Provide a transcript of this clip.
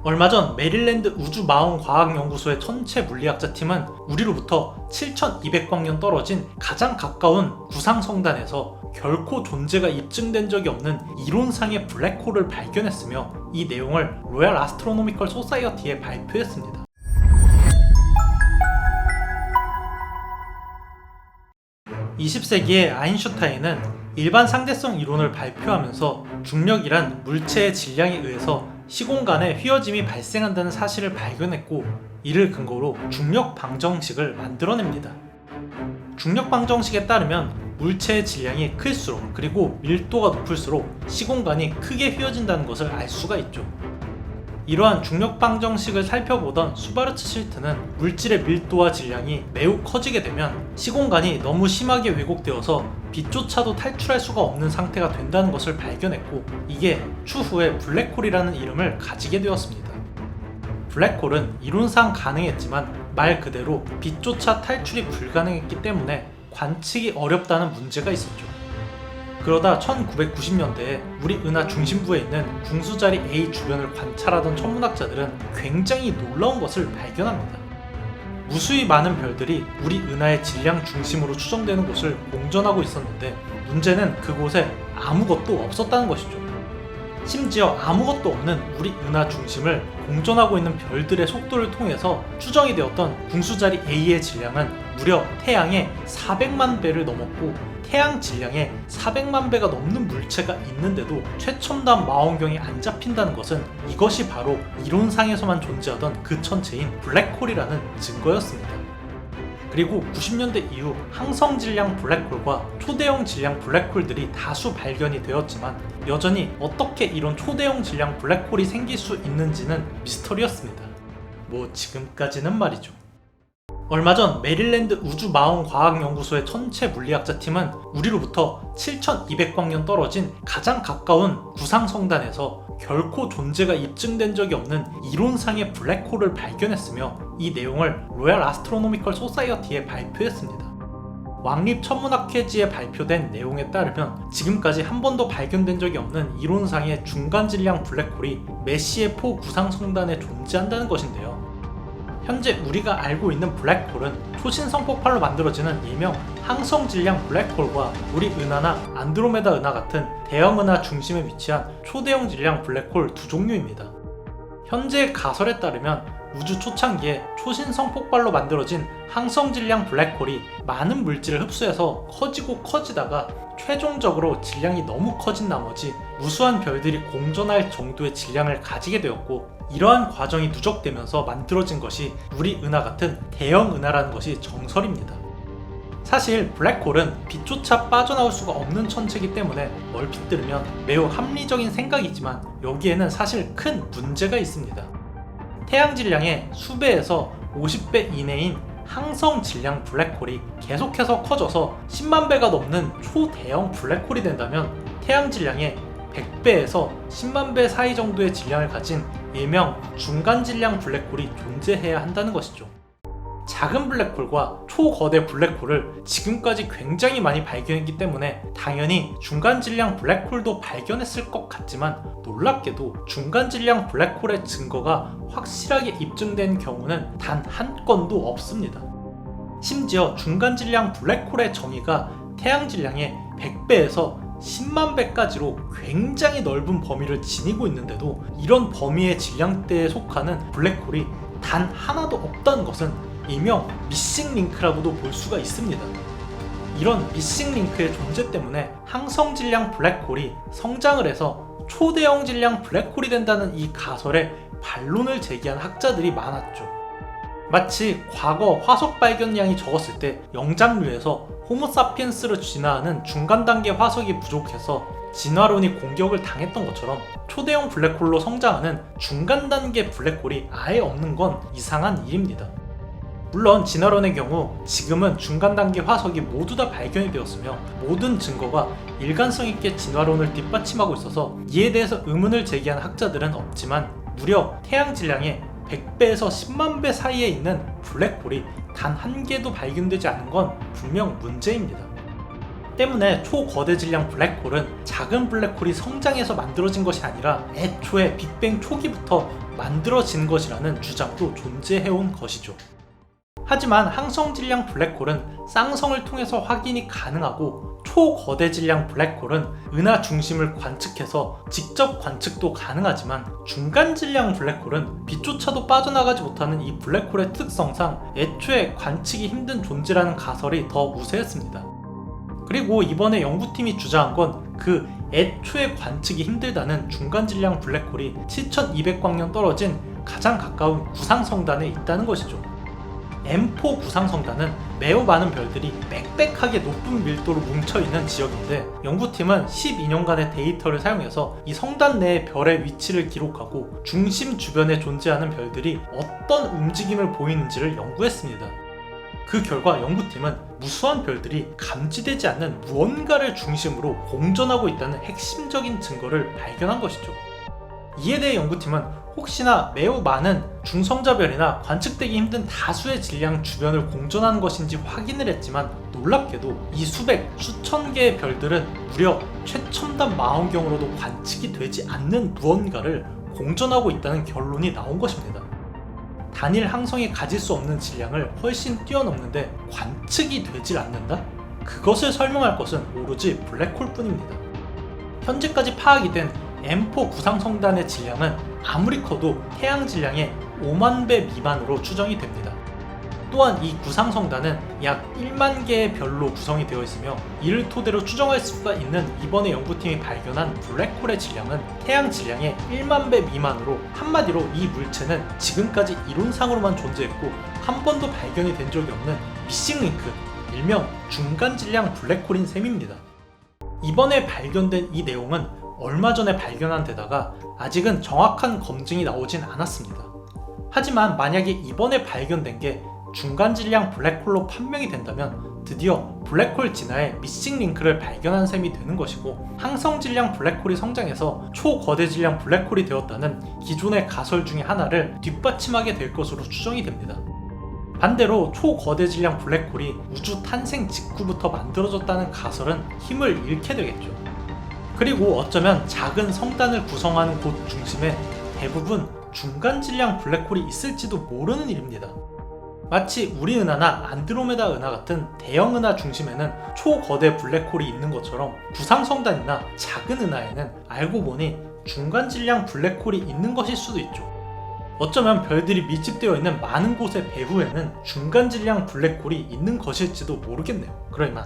얼마 전 메릴랜드 우주마원과학연구소의 천체 물리학자 팀은 우리로부터 7200광년 떨어진 가장 가까운 구상성단에서 결코 존재가 입증된 적이 없는 이론상의 블랙홀을 발견했으며 이 내용을 로얄 아스트로노미컬 소사이어티에 발표했습니다. (20세기에) 아인슈타인은 일반 상대성 이론을 발표하면서 중력이란 물체의 질량에 의해서 시공간에 휘어짐이 발생한다는 사실을 발견했고, 이를 근거로 중력 방정식을 만들어냅니다. 중력 방정식에 따르면 물체의 질량이 클수록 그리고 밀도가 높을수록 시공간이 크게 휘어진다는 것을 알 수가 있죠. 이러한 중력 방정식을 살펴보던 수바르츠 실트는 물질의 밀도와 질량이 매우 커지게 되면 시공간이 너무 심하게 왜곡되어서 빛조차도 탈출할 수가 없는 상태가 된다는 것을 발견했고, 이게 추후에 블랙홀이라는 이름을 가지게 되었습니다. 블랙홀은 이론상 가능했지만 말 그대로 빛조차 탈출이 불가능했기 때문에 관측이 어렵다는 문제가 있었죠. 그러다 1990년대에 우리 은하 중심부에 있는 궁수자리 A 주변을 관찰하던 천문학자들은 굉장히 놀라운 것을 발견합니다. 무수히 많은 별들이 우리 은하의 질량 중심으로 추정되는 곳을 공전하고 있었는데, 문제는 그곳에 아무것도 없었다는 것이죠. 심지어 아무것도 없는 우리 은하 중심을 공전하고 있는 별들의 속도를 통해서 추정이 되었던 궁수자리 A의 질량은 무려 태양의 400만 배를 넘었고, 태양 질량의 400만 배가 넘는 물체가 있는데도 최첨단 망원경이 안 잡힌다는 것은 이것이 바로 이론상에서만 존재하던 그 천체인 블랙홀이라는 증거였습니다. 그리고 90년대 이후 항성 질량 블랙홀과 초대형 질량 블랙홀들이 다수 발견이 되었지만 여전히 어떻게 이런 초대형 질량 블랙홀이 생길 수 있는지는 미스터리였습니다. 지금까지는 말이죠. 얼마 전 메릴랜드 우주마원과학연구소의 천체 물리학자 팀은 우리로부터 7200광년 떨어진 가장 가까운 구상성단에서 결코 존재가 입증된 적이 없는 이론상의 블랙홀을 발견했으며 이 내용을 로얄 아스트로노미컬 소사이어티에 발표했습니다. 왕립 천문학회지에 발표된 내용에 따르면 지금까지 한 번도 발견된 적이 없는 이론상의 중간 질량 블랙홀이 메시의 포 구상성단에 존재한다는 것인데요. 현재 우리가 알고 있는 블랙홀은 초신성 폭발로 만들어지는 일명 항성 질량 블랙홀과 우리 은하나 안드로메다 은하 같은 대형 은하 중심에 위치한 초대형 질량 블랙홀 두 종류입니다. 현재의 가설에 따르면 우주 초창기에 초신성 폭발로 만들어진 항성 질량 블랙홀이 많은 물질을 흡수해서 커지고 커지다가 최종적으로 질량이 너무 커진 나머지 무수한 별들이 공전할 정도의 질량을 가지게 되었고, 이러한 과정이 누적되면서 만들어진 것이 우리 은하 같은 대형 은하라는 것이 정설입니다. 사실 블랙홀은 빛조차 빠져나올 수가 없는 천체이기 때문에 얼핏 들으면 매우 합리적인 생각이지만 여기에는 사실 큰 문제가 있습니다. 태양 질량의 수배에서 50배 이내인 항성 질량 블랙홀이 계속해서 커져서 10만 배가 넘는 초대형 블랙홀이 된다면 태양 질량의 100배에서 10만 배 사이 정도의 질량을 가진 일명 중간 질량 블랙홀이 존재해야 한다는 것이죠. 작은 블랙홀과 초거대 블랙홀을 지금까지 굉장히 많이 발견했기 때문에 당연히 중간 질량 블랙홀도 발견했을 것 같지만, 놀랍게도 중간 질량 블랙홀의 증거가 확실하게 입증된 경우는 단 한 건도 없습니다. 심지어 중간 질량 블랙홀의 정의가 태양 질량의 100배에서 10만 배까지로 굉장히 넓은 범위를 지니고 있는데도 이런 범위의 질량대에 속하는 블랙홀이 단 하나도 없다는 것은 일명 미싱 링크라고도 볼 수가 있습니다. 이런 미싱 링크의 존재 때문에 항성 질량 블랙홀이 성장을 해서 초대형 질량 블랙홀이 된다는 이 가설에 반론을 제기한 학자들이 많았죠. 마치 과거 화석 발견량이 적었을 때 영장류에서 호모사피엔스를 진화하는 중간 단계 화석이 부족해서 진화론이 공격을 당했던 것처럼 초대형 블랙홀로 성장하는 중간 단계 블랙홀이 아예 없는 건 이상한 일입니다. 물론 진화론의 경우 지금은 중간 단계 화석이 모두 다 발견이 되었으며 모든 증거가 일관성 있게 진화론을 뒷받침하고 있어서 이에 대해서 의문을 제기한 학자들은 없지만, 무려 태양 질량의 100배에서 10만 배 사이에 있는 블랙홀이 단 한 개도 발견되지 않은 건 분명 문제입니다. 때문에 초거대 질량 블랙홀은 작은 블랙홀이 성장해서 만들어진 것이 아니라 애초에 빅뱅 초기부터 만들어진 것이라는 주장도 존재해온 것이죠. 하지만 항성 질량 블랙홀은 쌍성을 통해서 확인이 가능하고 초거대 질량 블랙홀은 은하 중심을 관측해서 직접 관측도 가능하지만 중간 질량 블랙홀은 빛조차도 빠져나가지 못하는 이 블랙홀의 특성상 애초에 관측이 힘든 존재라는 가설이 더 우세했습니다. 그리고 이번에 연구팀이 주장한 건 그 애초에 관측이 힘들다는 중간 질량 블랙홀이 7200광년 떨어진 가장 가까운 구상성단에 있다는 것이죠. M4 구상성단은 매우 많은 별들이 빽빽하게 높은 밀도로 뭉쳐있는 지역인데 연구팀은 12년간의 데이터를 사용해서 이 성단 내의 별의 위치를 기록하고 중심 주변에 존재하는 별들이 어떤 움직임을 보이는지를 연구했습니다. 그 결과 연구팀은 무수한 별들이 감지되지 않는 무언가를 중심으로 공전하고 있다는 핵심적인 증거를 발견한 것이죠. 이에 대해 연구팀은 혹시나 매우 많은 중성자별이나 관측되기 힘든 다수의 질량 주변을 공전하는 것인지 확인을 했지만 놀랍게도 이 수백, 수천 개의 별들은 무려 최첨단 망원경으로도 관측이 되지 않는 무언가를 공전하고 있다는 결론이 나온 것입니다. 단일 항성이 가질 수 없는 질량을 훨씬 뛰어넘는데 관측이 되질 않는다? 그것을 설명할 것은 오로지 블랙홀 뿐입니다. 현재까지 파악이 된 M4 구상성단의 질량은 아무리 커도 태양 질량의 5만 배 미만으로 추정이 됩니다. 또한 이 구상성단은 약 1만 개의 별로 구성이 되어 있으며 이를 토대로 추정할 수가 있는 이번에 연구팀이 발견한 블랙홀의 질량은 태양 질량의 1만 배 미만으로 한마디로 이 물체는 지금까지 이론상으로만 존재했고 한 번도 발견이 된 적이 없는 미싱링크, 일명 중간 질량 블랙홀인 셈입니다. 이번에 발견된 이 내용은 얼마 전에 발견한 데다가 아직은 정확한 검증이 나오진 않았습니다. 하지만 만약에 이번에 발견된 게 중간 질량 블랙홀로 판명이 된다면 드디어 블랙홀 진화에 미싱 링크를 발견한 셈이 되는 것이고 항성 질량 블랙홀이 성장해서 초거대 질량 블랙홀이 되었다는 기존의 가설 중에 하나를 뒷받침하게 될 것으로 추정이 됩니다. 반대로 초거대 질량 블랙홀이 우주 탄생 직후부터 만들어졌다는 가설은 힘을 잃게 되겠죠. 그리고 어쩌면 작은 성단을 구성하는 곳 중심에 대부분 중간 질량 블랙홀이 있을지도 모르는 일입니다. 마치 우리 은하나 안드로메다 은하 같은 대형 은하 중심에는 초거대 블랙홀이 있는 것처럼 구상성단이나 작은 은하에는 알고 보니 중간 질량 블랙홀이 있는 것일 수도 있죠. 어쩌면 별들이 밀집되어 있는 많은 곳의 배후에는 중간 질량 블랙홀이 있는 것일지도 모르겠네요. 그럼 이만